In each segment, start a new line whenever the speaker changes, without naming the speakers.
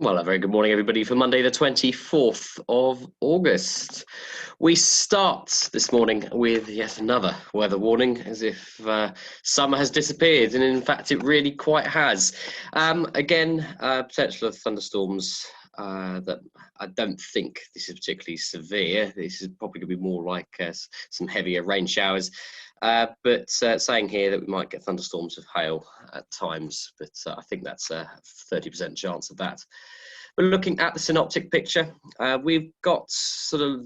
Well, a very good morning, everybody, for Monday, the 24th of August. We start this morning with yet another weather warning, as if summer has disappeared, and in fact, it really quite has. Again, potential of thunderstorms that I don't think this is particularly severe. This is probably going to be more like some heavier rain showers. But saying here that we might get thunderstorms of hail at times, but I think that's a 30% chance of that. But looking at the synoptic picture, we've got sort of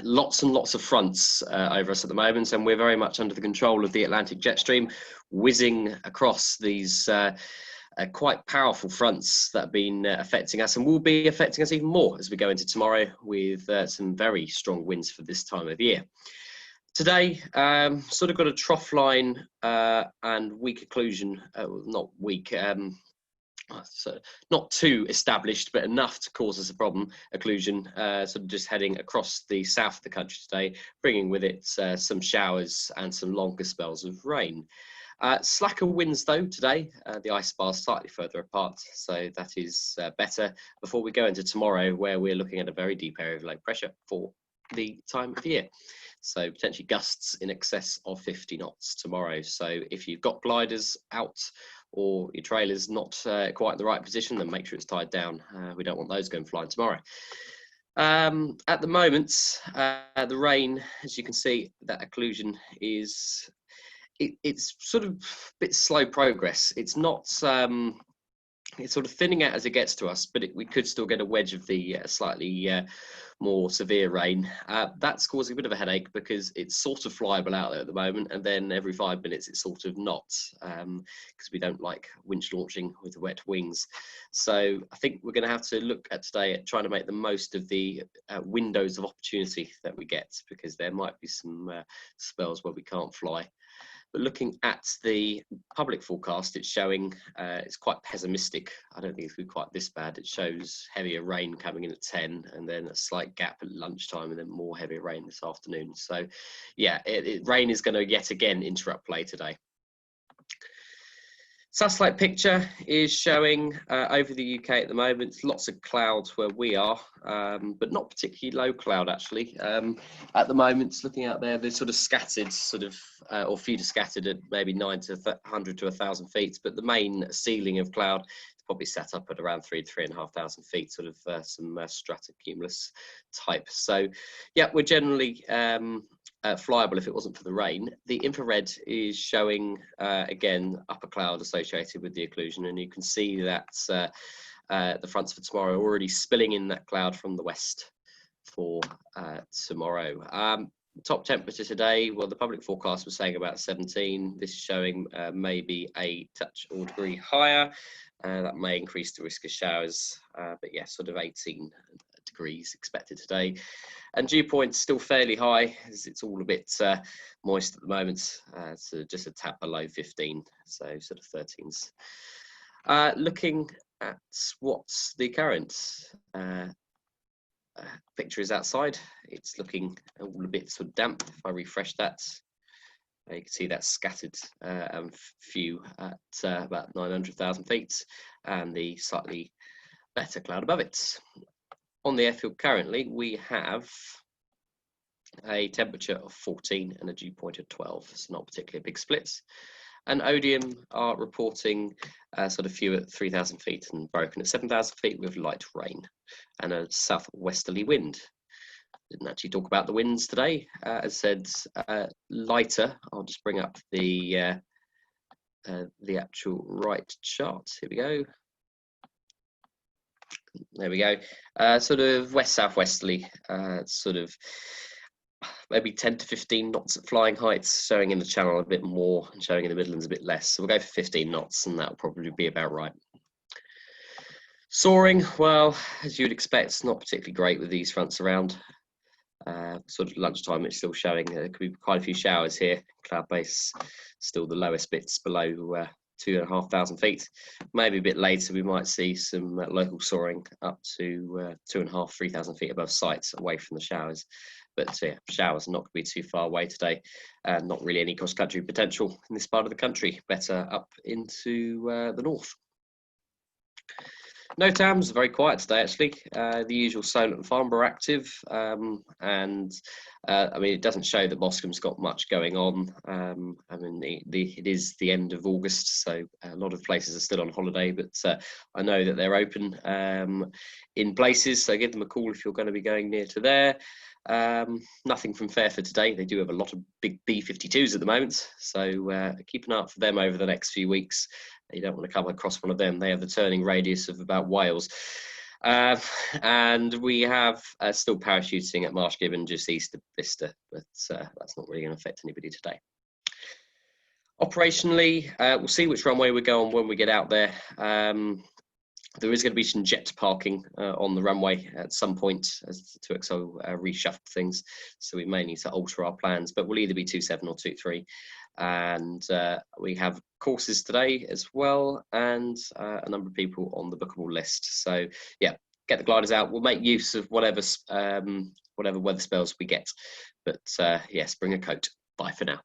lots and lots of fronts over us at the moment, and we're very much under the control of the Atlantic jet stream, whizzing across these quite powerful fronts that have been affecting us and will be affecting us even more as we go into tomorrow with some very strong winds for this time of year. Today, sort of got a trough line and weak occlusion, not weak, so not too established, but enough to cause us a problem, occlusion, sort of just heading across the south of the country today, bringing with it some showers and some longer spells of rain. Slacker winds though today, the ice bar slightly further apart, so that is better before we go into tomorrow, where we're looking at a very deep area of low pressure for the time of year. So potentially gusts in excess of 50 knots tomorrow. So if you've got gliders out or your trailer's not quite in the right position, then make sure it's tied down. We don't want those going flying tomorrow. At the moment, the rain, as you can see, that occlusion is, it's sort of a bit slow progress. It's not, it's sort of thinning out as it gets to us, but we could still get a wedge of the slightly more severe rain. That's causing a bit of a headache because it's sort of flyable out there at the moment, and then every 5 minutes it's sort of not, because we don't like winch launching with wet wings. So I think we're going to have to look at today at trying to make the most of the windows of opportunity that we get, because there might be some spells where we can't fly. But looking at the public forecast, it's showing, it's quite pessimistic. I don't think it's going to be quite this bad. It shows heavier rain coming in at 10 and then a slight gap at lunchtime and then more heavier rain this afternoon. So yeah, rain is going to yet again interrupt play today. Satellite picture is showing over the UK at the moment, lots of clouds where we are, but not particularly low cloud actually. At the moment, looking out there, they're sort of scattered, sort of, or few to scattered at maybe 900 to 1,000 feet, but the main ceiling of cloud is probably set up at around 3,000 to 3,500 feet, sort of some stratocumulus type. So yeah, we're generally flyable if it wasn't for the rain. The infrared is showing again upper cloud associated with the occlusion, and you can see that the fronts for tomorrow are already spilling in that cloud from the west for tomorrow. Top temperature today, well, the public forecast was saying about 17. This is showing maybe a touch or degree higher. That may increase the risk of showers, but yeah, sort of 18 degrees expected today. And dew point's still fairly high, as it's all a bit moist at the moment, so just a tap below 15, so sort of 13s. Looking at what's the current picture is outside, it's looking all a bit sort of damp. If I refresh that, you can see that scattered few at about 900,000 feet, and the slightly better cloud above it. On the airfield currently, we have a temperature of 14 and a dew point of 12. It's not particularly a big split. And Odium are reporting sort of few at 3,000 feet and broken at 7,000 feet with light rain and a southwesterly wind. Didn't actually talk about the winds today. As said, lighter. I'll just bring up the actual right chart. Here we go. There we go. Sort of west-southwesterly, sort of maybe 10 to 15 knots at flying heights, showing in the channel a bit more and showing in the Midlands a bit less. So we'll go for 15 knots and that'll probably be about right. Soaring, well, as you'd expect, it's not particularly great with these fronts around. Sort of lunchtime, it's still showing there could be quite a few showers here. Cloud base still the lowest bits below 2,500 feet. Maybe a bit later we might see some local soaring up to 2,500, 3,000 feet above sight, away from the showers. But yeah, showers are not going to be too far away today. Not really any cross-country potential in this part of the country. Better up into the north. No Tams, very quiet today actually. The usual Solent and Farnborough active, and I mean it doesn't show that Boscombe's got much going on. I mean it is the end of August, so a lot of places are still on holiday, but I know that they're open in places, so give them a call if you're going to be going near to there. Nothing from Fairford today. They do have a lot of big B52s at the moment, so keep an eye out for them over the next few weeks. You don't want to come across one of them. They have the turning radius of about Wales. And we have still parachuting at Marsh Gibbon just east of Bicester, but that's not really going to affect anybody today. Operationally, we'll see which runway we go on when we get out there. There is going to be some jet parking on the runway at some point as 2XO reshuffle things, so we may need to alter our plans, but we'll either be 27 or 23. And we have courses today as well, and a number of people on the bookable list. So yeah, get the gliders out. We'll make use of whatever weather spells we get, but yes, bring a coat. Bye for now.